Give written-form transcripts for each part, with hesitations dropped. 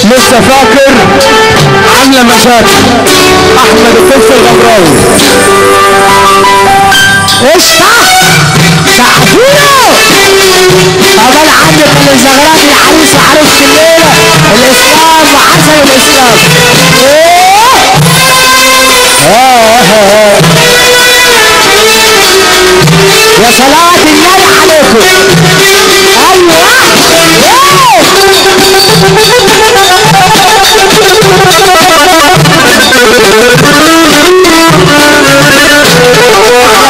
لسه فاكر عامله مشاكل احمد الطفل الغمراوي. قشطه سقفوله. طب انا عندك اللي زغراني العريس وعروس الليله الاسلام وعسل الاسلام. يا صلاة النبي عليكم. ايوه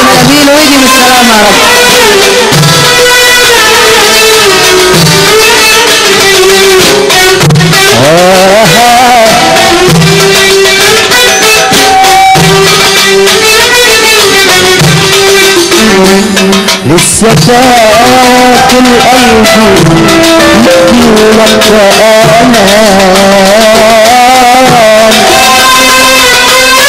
مناديل ويجي بالسلامة يا رب. لسه فاكر قلبي يديلك امان ولا فاكر كلمة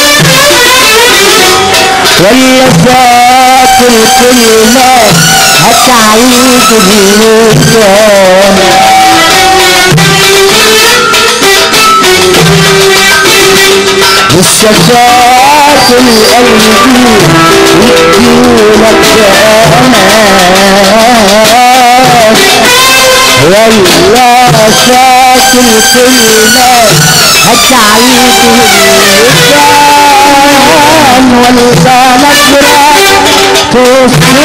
هتعيد بالمليون. لسه فاكر قلبي يديلك امان ولا فاكر كلمة هتعيد بالمليون. ولا نظرة توصل الشوق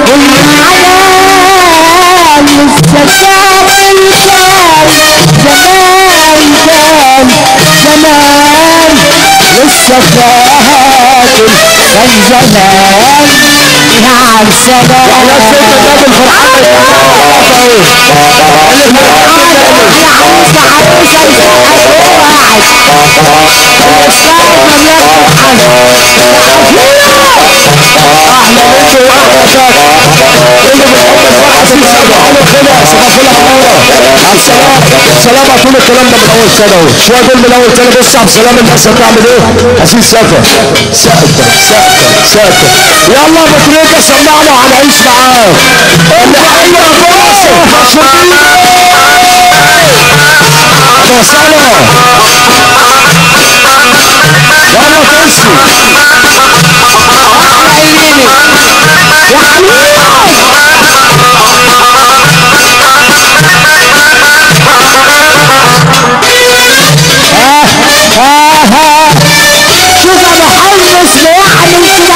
والحنان. لسه فاكر زمان لسه فاكر كان زمان يا عالسلام. على الست ده بالفرحان يا عروسة سلامة طول الكلام ده من اول سنة اهو. شوية دول من اول سنة. بص عبد السلام الناس هتعمل ايه؟ حسين سقفة يلا بطريقة سمعنا وهنعيش معاه. اللي حيا مصر مشهورين وصلوا يلا تنسي عينيني يا حبيبي. شوف انا حلص لوحدي كده.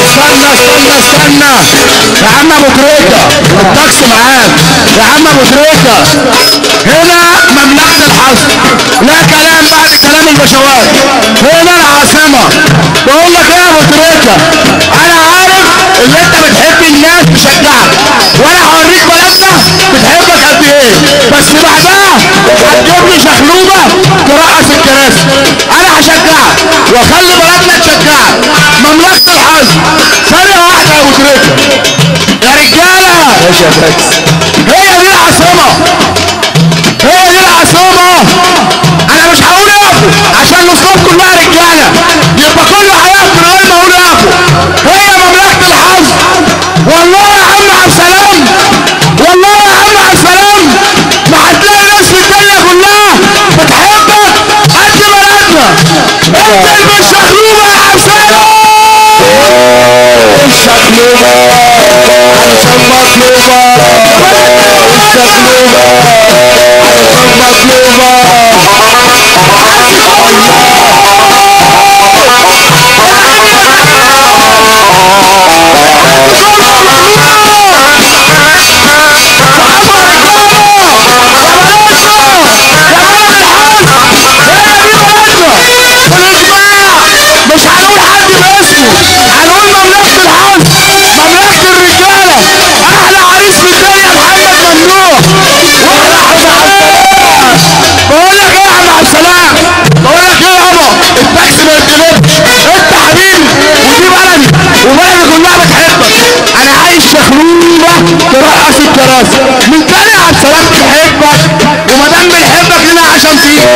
استنى يا عم ابو تريكه الطقس معاك يا عم ابو تريكه. هنا مملكه الحظ لا كلام بعد كلام البشوات. هنا العاصمه. بقول لك ايه يا ابو تريكه، انا عارف ان انت بتحب الناس تشجعك وانا هوريك بلدنا بتحبك قد ايه، بس بعدها هتجيب لي شخلوبه ترقص الكراسي. انا هشجعك واخلي بلدنا تشجعك. مملكه الحظ. ثانيه واحده يا ابو تريكه يا رجاله. ماشي يا بريكس. هي دي العاصمه. انا مش هقول اقفوا عشان نصوص كلها رجاله يبقى كله هيقف من غير ما اقول اقفوا. هي مملكه الحظ. والله يا عم عبد السلام ما هتلاقي ناس في الدنيا كلها بتحبك قد بلدنا. انزل بالشخلوبه يا عبد السلام. الشخلوبه علشان مطلوبه. هنقول مملكة الحظ، مملكة الرجالة، احلى عريس في الدنيا محمد ممنوع. واحلى حزام. بقول لك ايه يا عم عبد السلام، بقول لك ايه يابا، التاكسي ما يتقلبش، انت حبيبي ودي بلدي وبلدي كلها بتحبك. انا عايش شخلوبه ترقص الكراسي من تاني عبد السلام بتحبك، ومادام بنحبك لنا عشان فيك.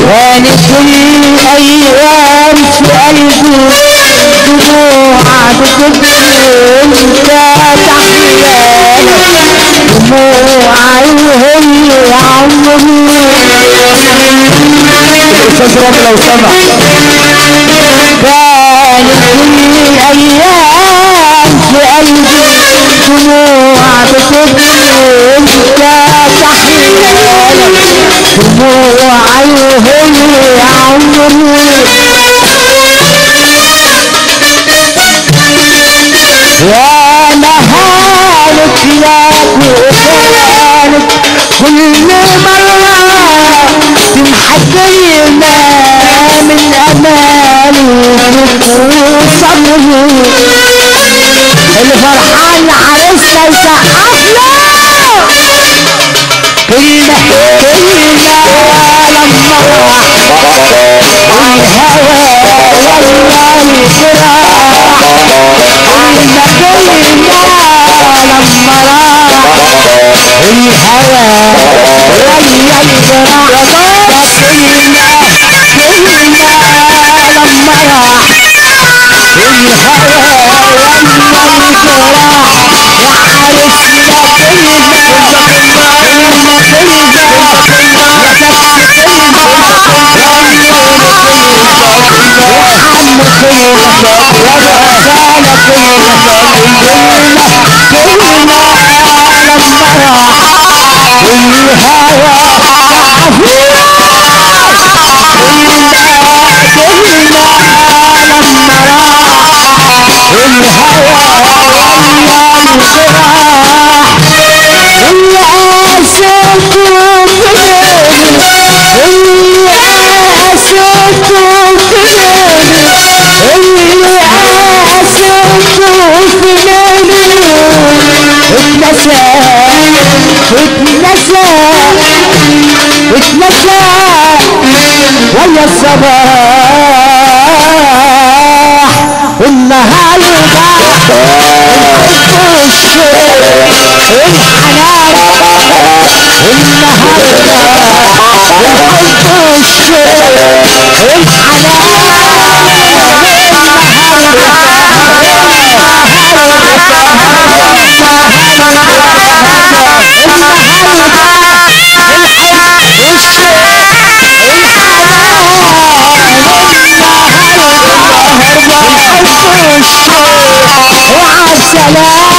كانت الأيام في قلبي دموع بتبكي وانت تحيان دموعي وهي عمري. استاذ رامي لو سمح. كانت الأيام في قلبي دموع بتبكي وانت تحيان دموعي وهي عمري. يا نهارك يا كوكانك كل مرة تمحكينا من أمالي وصبري. الفرحان عرسنا يسقف له كلمة كلمة لما راح الهوى والله الفراح. كلمة كلمة لما راح الهوى والله الفراح. كلمة كلمة لما راح الهوى والله الفراح. يا عرسنا اتنسى ويا الصباح النهارده الحب والشوق الحنان. النهارده الحب والشوق الحنان.